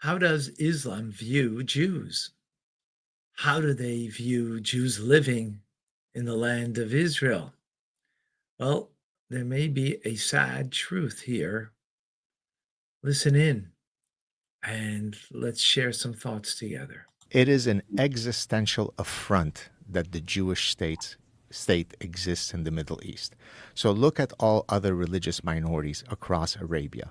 How does Islam view Jews? How do they view Jews living in the land of Israel? Well, there may be a sad truth here. Listen in and let's share some thoughts together. It is an existential affront that the Jewish state exists in the Middle East. So look at all other religious minorities across Arabia.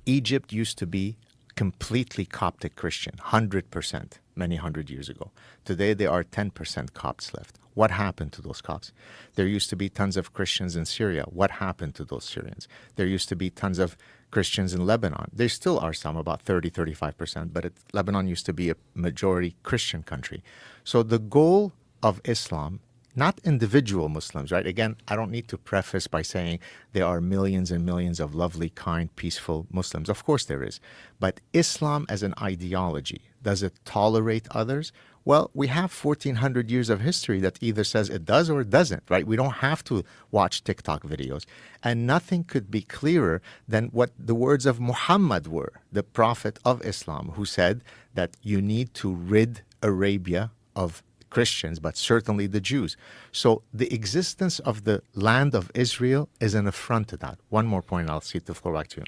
Egypt used to be completely Coptic Christian, 100%, many hundred years ago. Today there are 10% Copts left. What happened to those Copts? There used to be tons of Christians in Syria. What happened to those Syrians? There used to be tons of Christians in Lebanon. There still are some, about 30, 35%, but Lebanon used to be a majority Christian country. So the goal of Islam, not individual Muslims, right? Again, I don't need to preface by saying there are millions and millions of lovely, kind, peaceful Muslims. Of course there is. But Islam as an ideology, does it tolerate others? Well, we have 1,400 years of history that either says it does or it doesn't, right? We don't have to watch TikTok videos. And nothing could be clearer than what the words of Muhammad were, the prophet of Islam, who said that you need to rid Arabia of Christians, but certainly the Jews. So the existence of the land of Israel is an affront to that. One more point, I'll cede the floor back to you.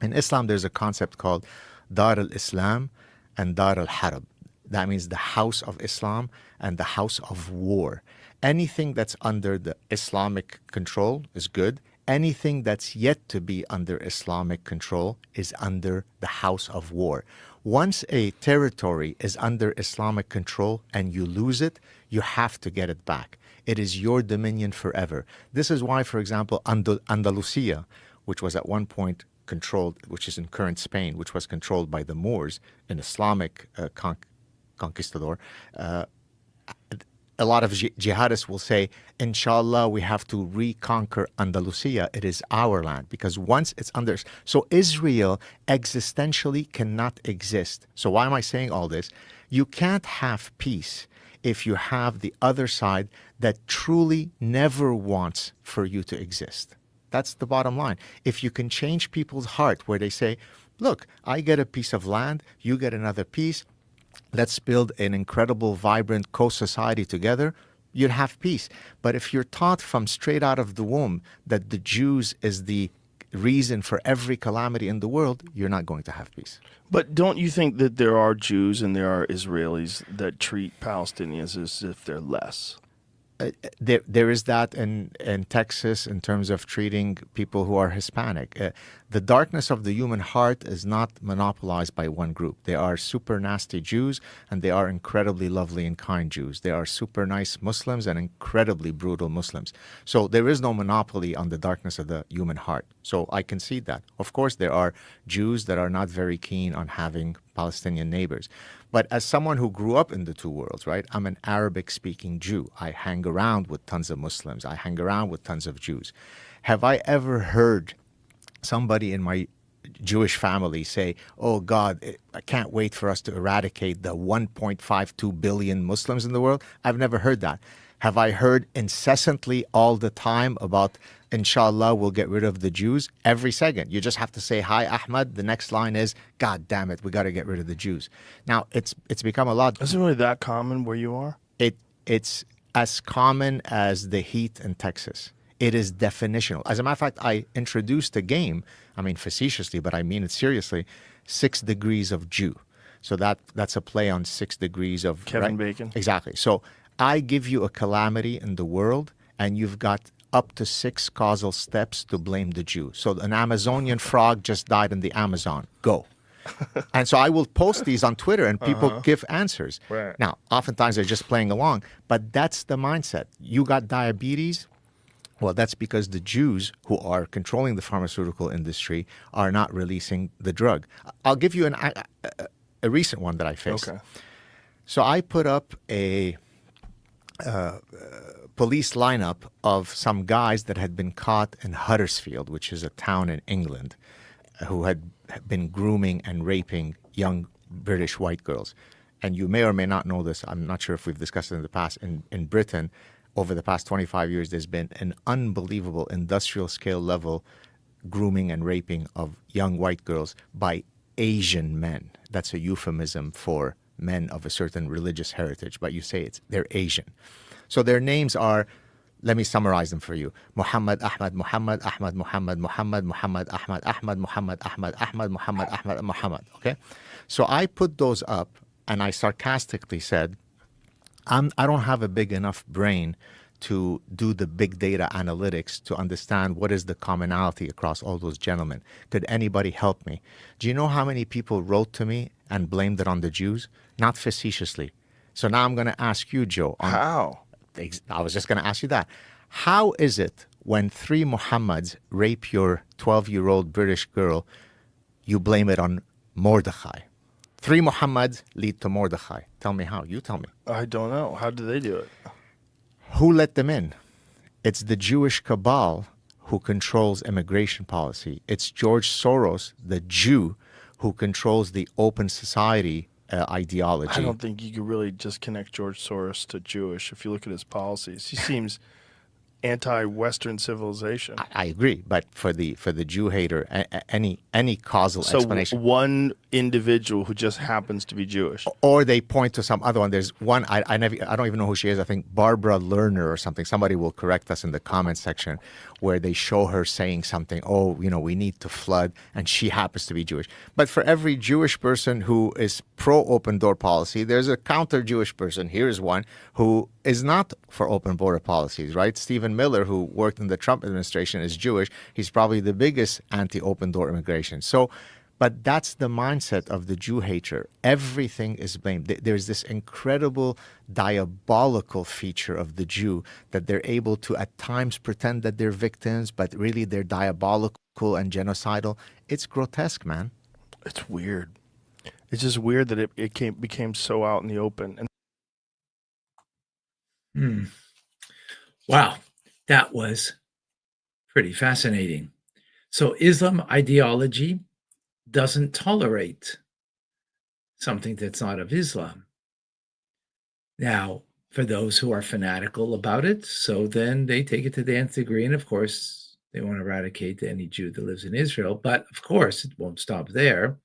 In Islam, there's a concept called Dar al-Islam and Dar al-Harb. That means the house of Islam and the house of war. Anything that's under the Islamic control is good. Anything that's yet to be under Islamic control is under the house of war. Once a territory is under Islamic control and you lose it, you have to get it back. It is your dominion forever. This is why, for example, Andalusia, which was at one point controlled, which is in current Spain, which was controlled by the Moors, an Islamic conquistador, a lot of jihadists will say, inshallah, we have to reconquer Andalusia. It is our land, because once it's under... So Israel existentially cannot exist. So why am I saying all this? You can't have peace if you have the other side that truly never wants for you to exist. That's the bottom line. If you can change people's heart where they say, look, I get a piece of land, you get another piece, let's build an incredible, vibrant co-society together, you'd have peace. But if you're taught from straight out of the womb that the Jews is the reason for every calamity in the world, you're not going to have peace. But don't you think that there are Jews and there are Israelis that treat Palestinians as if they're less? There is that in Texas in terms of treating people who are Hispanic. The darkness of the human heart is not monopolized by one group. They are super nasty Jews, and they are incredibly lovely and kind Jews. They are super nice Muslims and incredibly brutal Muslims. So there is no monopoly on the darkness of the human heart. So I concede that. Of course, there are Jews that are not very keen on having Palestinian neighbors. But as someone who grew up in the two worlds, right, I'm an Arabic-speaking Jew. I hang around with tons of Muslims. I hang around with tons of Jews. Have I ever heard somebody in my Jewish family say, oh, God, I can't wait for us to eradicate the 1.52 billion Muslims in the world? I've never heard that. Have I heard incessantly all the time about, inshallah, we'll get rid of the Jews? Every second. You just have to say, hi, Ahmad. The next line is, God damn it, we got to get rid of the Jews. Now, it's become a lot. Is it really that common where you are? It's as common as the heat in Texas. It is definitional. As a matter of fact, I introduced a game, I mean facetiously, but I mean it seriously, 6 Degrees of Jew. So that's a play on 6 degrees of... Kevin Bacon. Exactly. So I give you a calamity in the world, and you've got up to 6 causal steps to blame the Jew. So an Amazonian frog just died in the Amazon. Go. And so I will post these on Twitter, and people give answers. Right. Now, oftentimes they're just playing along, but that's the mindset. You got diabetes? Well, that's because the Jews who are controlling the pharmaceutical industry are not releasing the drug. I'll give you a recent one that I faced. Okay. So I put up a police lineup of some guys that had been caught in Huddersfield, which is a town in England, who had been grooming and raping young British white girls. And you may or may not know this, I'm not sure if we've discussed it in the past, in Britain, over the past 25 years, there's been an unbelievable industrial scale level grooming and raping of young white girls by Asian men. That's a euphemism for men of a certain religious heritage, but you say they're Asian. So their names are, let me summarize them for you. Muhammad, Ahmad, Muhammad, Ahmad, Muhammad, Muhammad, Muhammad, Ahmad, Ahmad, Muhammad, Ahmad, Ahmad, Muhammad, Ahmad, Muhammad. Okay? So I put those up and I sarcastically said, I don't have a big enough brain to do the big data analytics to understand what is the commonality across all those gentlemen. Could anybody help me? Do you know how many people wrote to me and blamed it on the Jews? Not facetiously. So now I'm going to ask you, Joe. How? I was just going to ask you that. How is it when 3 Muhammads rape your 12-year-old British girl, you blame it on Mordechai? 3 Muhammads lead to Mordechai. Tell me how. You tell me. I don't know. How do they do it? Who let them in? It's the Jewish cabal who controls immigration policy. It's George Soros, the Jew, who controls the open society ideology. I don't think you could really just connect George Soros to Jewish if you look at his policies. He seems anti-Western civilization. I agree, but for the Jew hater, any causal explanation. So one individual who just happens to be Jewish, or they point to some other one. There's one I don't even know who she is. I think Barbara Lerner or something. Somebody will correct us in the comment section, where they show her saying something. Oh, we need to flood, and she happens to be Jewish. But for every Jewish person who is pro open door policy, there's a counter Jewish person. Here's one who is not for open border policies, right? Stephen Miller, who worked in the Trump administration, is Jewish. He's probably the biggest anti-open door immigration. So, but that's the mindset of the Jew hater. Everything is blamed. There's this incredible diabolical feature of the Jew that they're able to at times pretend that they're victims, but really they're diabolical and genocidal. It's grotesque, man. It's weird. It's just weird that it became so out in the open. And Wow, that was pretty fascinating. So Islam ideology doesn't tolerate something that's not of Islam. Now, for those who are fanatical about it, so then they take it to the nth degree, and of course, they want to eradicate any Jew that lives in Israel. But of course, it won't stop there,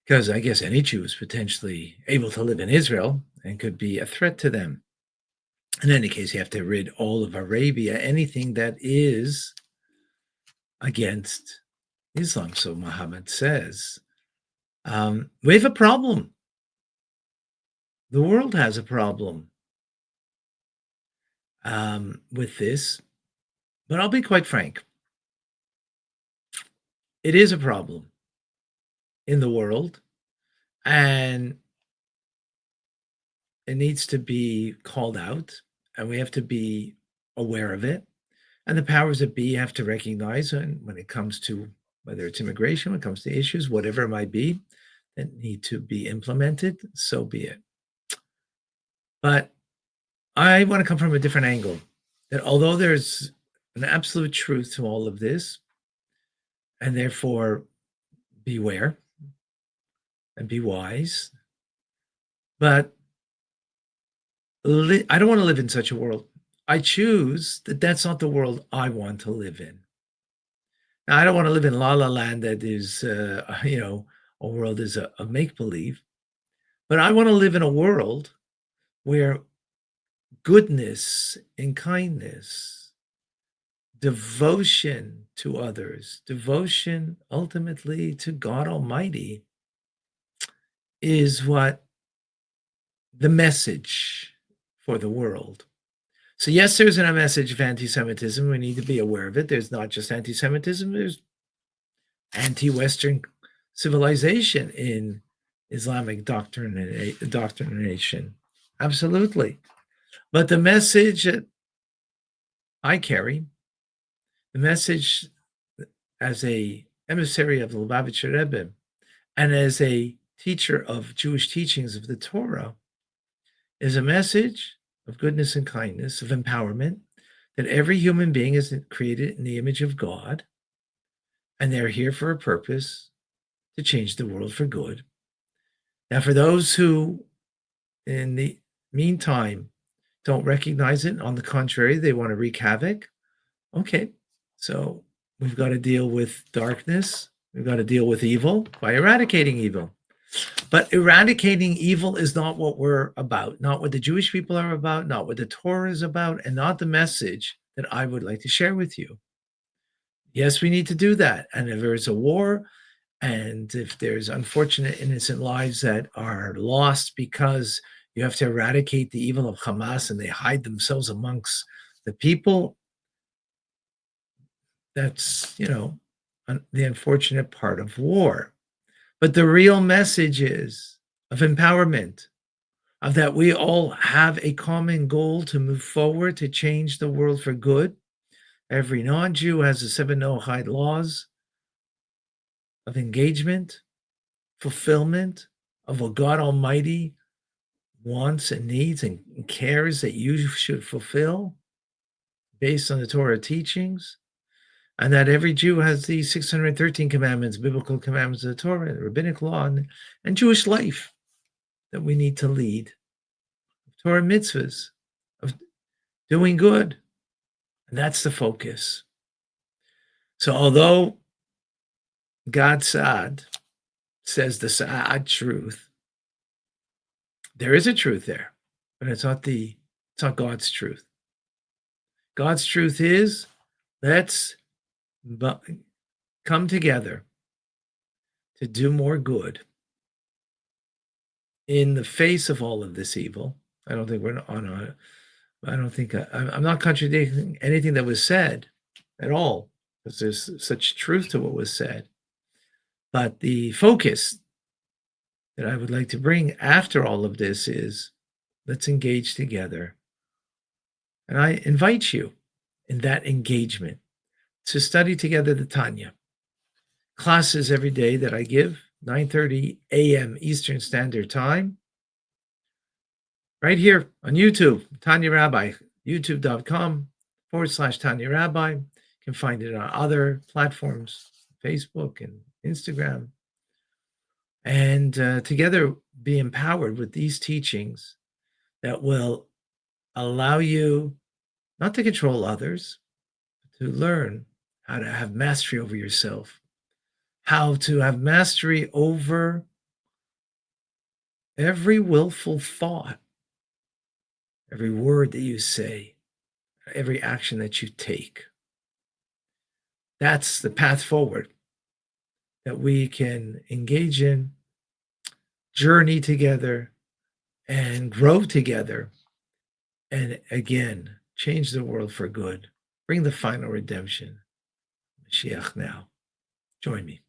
because I guess any Jew is potentially able to live in Israel and could be a threat to them. In any case, you have to rid all of Arabia, anything that is against Islam. So Muhammad says, we have a problem. The world has a problem with this. But I'll be quite frank. It is a problem in the world, and it needs to be called out, and we have to be aware of it. And the powers that be have to recognize, and when it comes to whether it's immigration, when it comes to issues, whatever it might be, that need to be implemented, so be it. But I want to come from a different angle, that although there's an absolute truth to all of this, and therefore beware and be wise, but I don't want to live in such a world. I choose that that's not the world I want to live in. Now, I don't want to live in La La Land that is, a world is a make-believe, but I want to live in a world where goodness and kindness, devotion to others, devotion ultimately to God Almighty is what the message for the world. So yes, there's a message of anti-Semitism. We need to be aware of it. There's not just anti-Semitism, there's anti-Western civilization in Islamic doctrination. Absolutely. But the message that I carry, the message as a emissary of the Lubavitcher Rebbe and as a teacher of Jewish teachings of the Torah, is a message of goodness and kindness, of empowerment, that every human being is created in the image of God, and they're here for a purpose, to change the world for good. Now, for those who, in the meantime, don't recognize it, on the contrary, they want to wreak havoc, okay, so we've got to deal with darkness We've got to deal with evil by eradicating evil. But eradicating evil is not what we're about, not what the Jewish people are about, not what the Torah is about, and not the message that I would like to share with you. Yes, we need to do that. And if there's a war, and if there's unfortunate innocent lives that are lost because you have to eradicate the evil of Hamas and they hide themselves amongst the people, that's, the unfortunate part of war. But the real message is of empowerment, of that we all have a common goal to move forward, to change the world for good. Every non-Jew has the 7 Noahide laws of engagement, fulfillment of what God Almighty wants and needs and cares that you should fulfill based on the Torah teachings. And that every Jew has the 613 commandments, biblical commandments of the Torah, the rabbinic law, and Jewish life that we need to lead. Torah mitzvahs of doing good. And that's the focus. So although Gad Saad says the Saad truth, there is a truth there, but it's not God's truth. God's truth is, let's come together to do more good in the face of all of this evil. I don't think I'm not contradicting anything that was said at all, because there's such truth to what was said. But the focus that I would like to bring after all of this is, let's engage together. And I invite you in that engagement to study together the Tanya. Classes every day that I give, 9:30 a.m. Eastern Standard Time. Right here on YouTube, Tanya Rabbi, youtube.com/Tanya Rabbi. You can find it on other platforms, Facebook and Instagram. And together be empowered with these teachings that will allow you not to control others, but to learn how to have mastery over yourself, how to have mastery over every willful thought, every word that you say, every action that you take. That's the path forward that we can engage in, journey together, and grow together. And again, change the world for good. Bring the final redemption. Mashiach now. Join me.